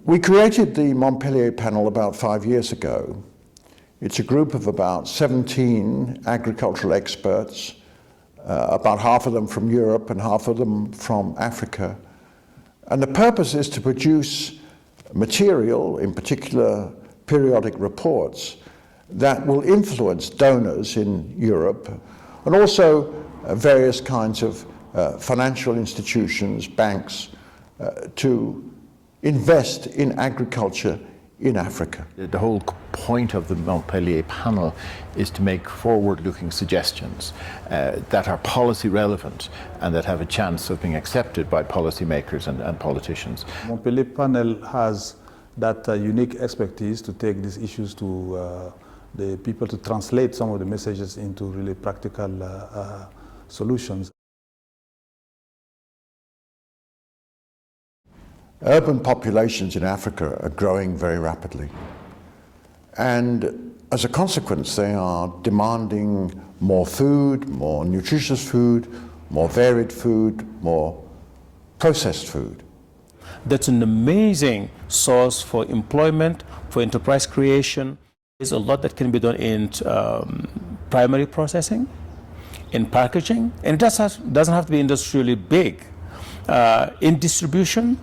We created the Montpellier Panel about 5 years ago. It's a group of about 17 agricultural experts, about half of them from Europe and half of them from Africa. And the purpose is to produce material, in particular periodic reports, that will influence donors in Europe and also various kinds of financial institutions, banks, to invest in agriculture in Africa. The whole point of the Montpellier Panel is to make forward-looking suggestions that are policy relevant and that have a chance of being accepted by policymakers and politicians. Montpellier Panel has that unique expertise to take these issues to the people, to translate some of the messages into really practical solutions. Urban populations in Africa are growing very rapidly, and as a consequence they are demanding more food, more nutritious food, more varied food, more processed food. That's an amazing source for employment, for enterprise creation. There's a lot that can be done in primary processing, in packaging, and it doesn't have to be industrially big, in distribution,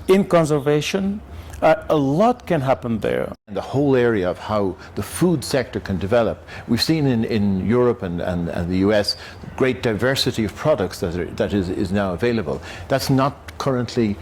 in conservation. A lot can happen there. The whole area of how the food sector can develop. We've seen in Europe and the US great diversity of products that is now available. That's not currently,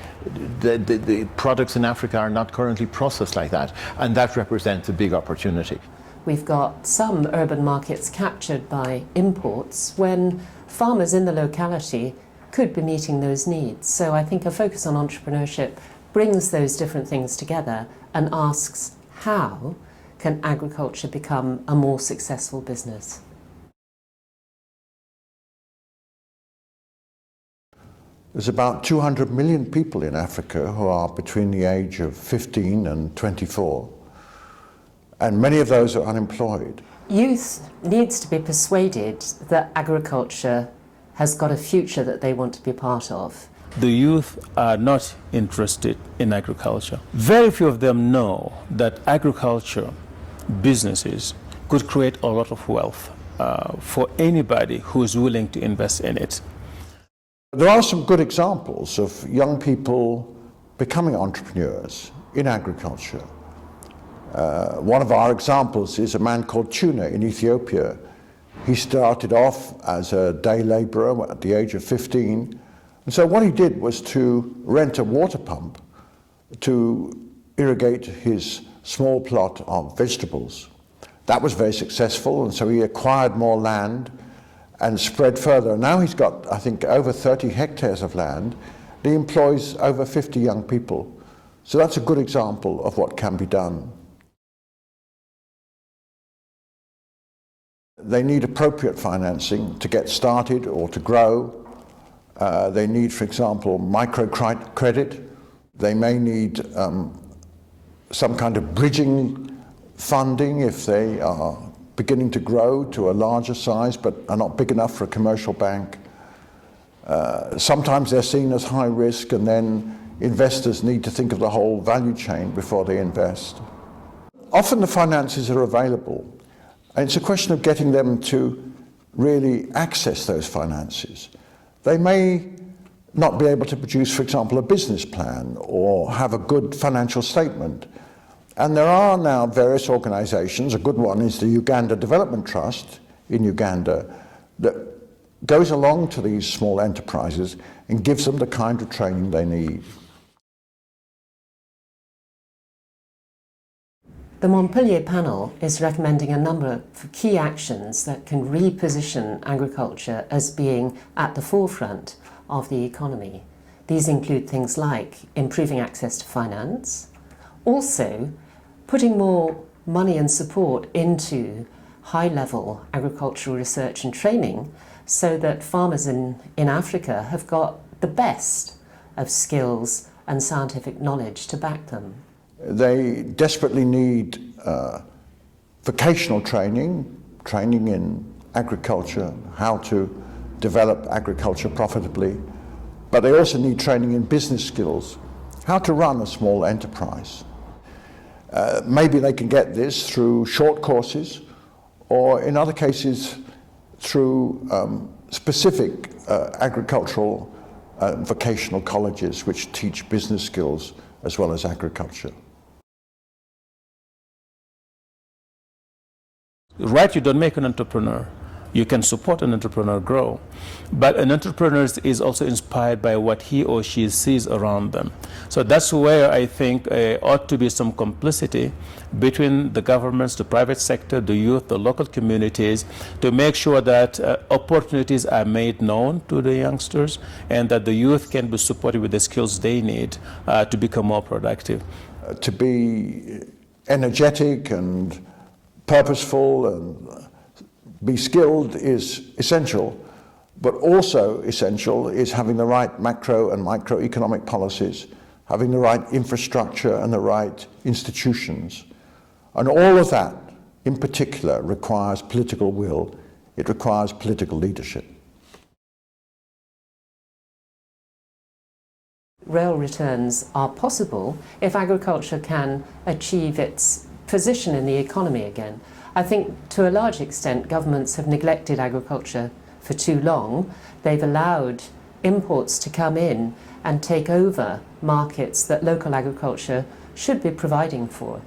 the products in Africa are not currently processed like that, and that represents a big opportunity. We've got some urban markets captured by imports when farmers in the locality could be meeting those needs. So I think a focus on entrepreneurship brings those different things together and asks, how can agriculture become a more successful business? There's about 200 million people in Africa who are between the age of 15 and 24, and many of those are unemployed. Youth needs to be persuaded that agriculture has got a future that they want to be part of. The youth are not interested in agriculture. Very few of them know that agriculture businesses could create a lot of wealth for anybody who is willing to invest in it. There are some good examples of young people becoming entrepreneurs in agriculture. One of our examples is a man called Tuna in Ethiopia. He started off as a day laborer at the age of 15. And so what he did was to rent a water pump to irrigate his small plot of vegetables. That was very successful, and so he acquired more land and spread further. Now he's got, I think, over 30 hectares of land. He employs over 50 young people. So that's a good example of what can be done. They need appropriate financing to get started or to grow. They need, for example, microcredit. They may need some kind of bridging funding if they are beginning to grow to a larger size but are not big enough for a commercial bank. Sometimes they're seen as high risk, and then investors need to think of the whole value chain before they invest. Often the finances are available, and it's a question of getting them to really access those finances. They may not be able to produce, for example, a business plan or have a good financial statement. And there are now various organizations. A good one is the Uganda Development Trust in Uganda that goes along to these small enterprises and gives them the kind of training they need. The Montpellier Panel is recommending a number of key actions that can reposition agriculture as being at the forefront of the economy. These include things like improving access to finance, also putting more money and support into high-level agricultural research and training so that farmers in Africa have got the best of skills and scientific knowledge to back them. They desperately need vocational training in agriculture, how to develop agriculture profitably, but they also need training in business skills, how to run a small enterprise. Maybe they can get this through short courses, or in other cases through specific agricultural vocational colleges which teach business skills as well as agriculture. Right, you don't make an entrepreneur. You can support an entrepreneur grow, but an entrepreneur is also inspired by what he or she sees around them. So that's where I think ought to be some complicity between the governments, the private sector, the youth, the local communities, to make sure that opportunities are made known to the youngsters and that the youth can be supported with the skills they need to become more productive. To be energetic and purposeful and be skilled is essential, but also essential is having the right macro and microeconomic policies, having the right infrastructure and the right institutions. And all of that, in particular, requires political will. It requires political leadership. Real returns are possible if agriculture can achieve its position in the economy again. I think to a large extent governments have neglected agriculture for too long. They've allowed imports to come in and take over markets that local agriculture should be providing for.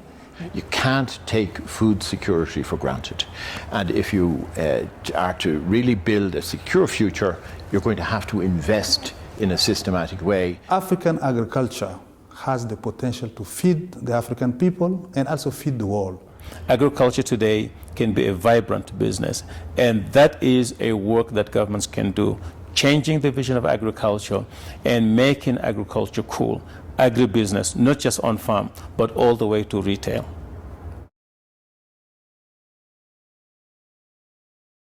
You can't take food security for granted. And if you are to really build a secure future, you're going to have to invest in a systematic way. African agriculture has the potential to feed the African people and also feed the world. Agriculture today can be a vibrant business, and that is a work that governments can do, changing the vision of agriculture and making agriculture cool, agribusiness, not just on farm, but all the way to retail.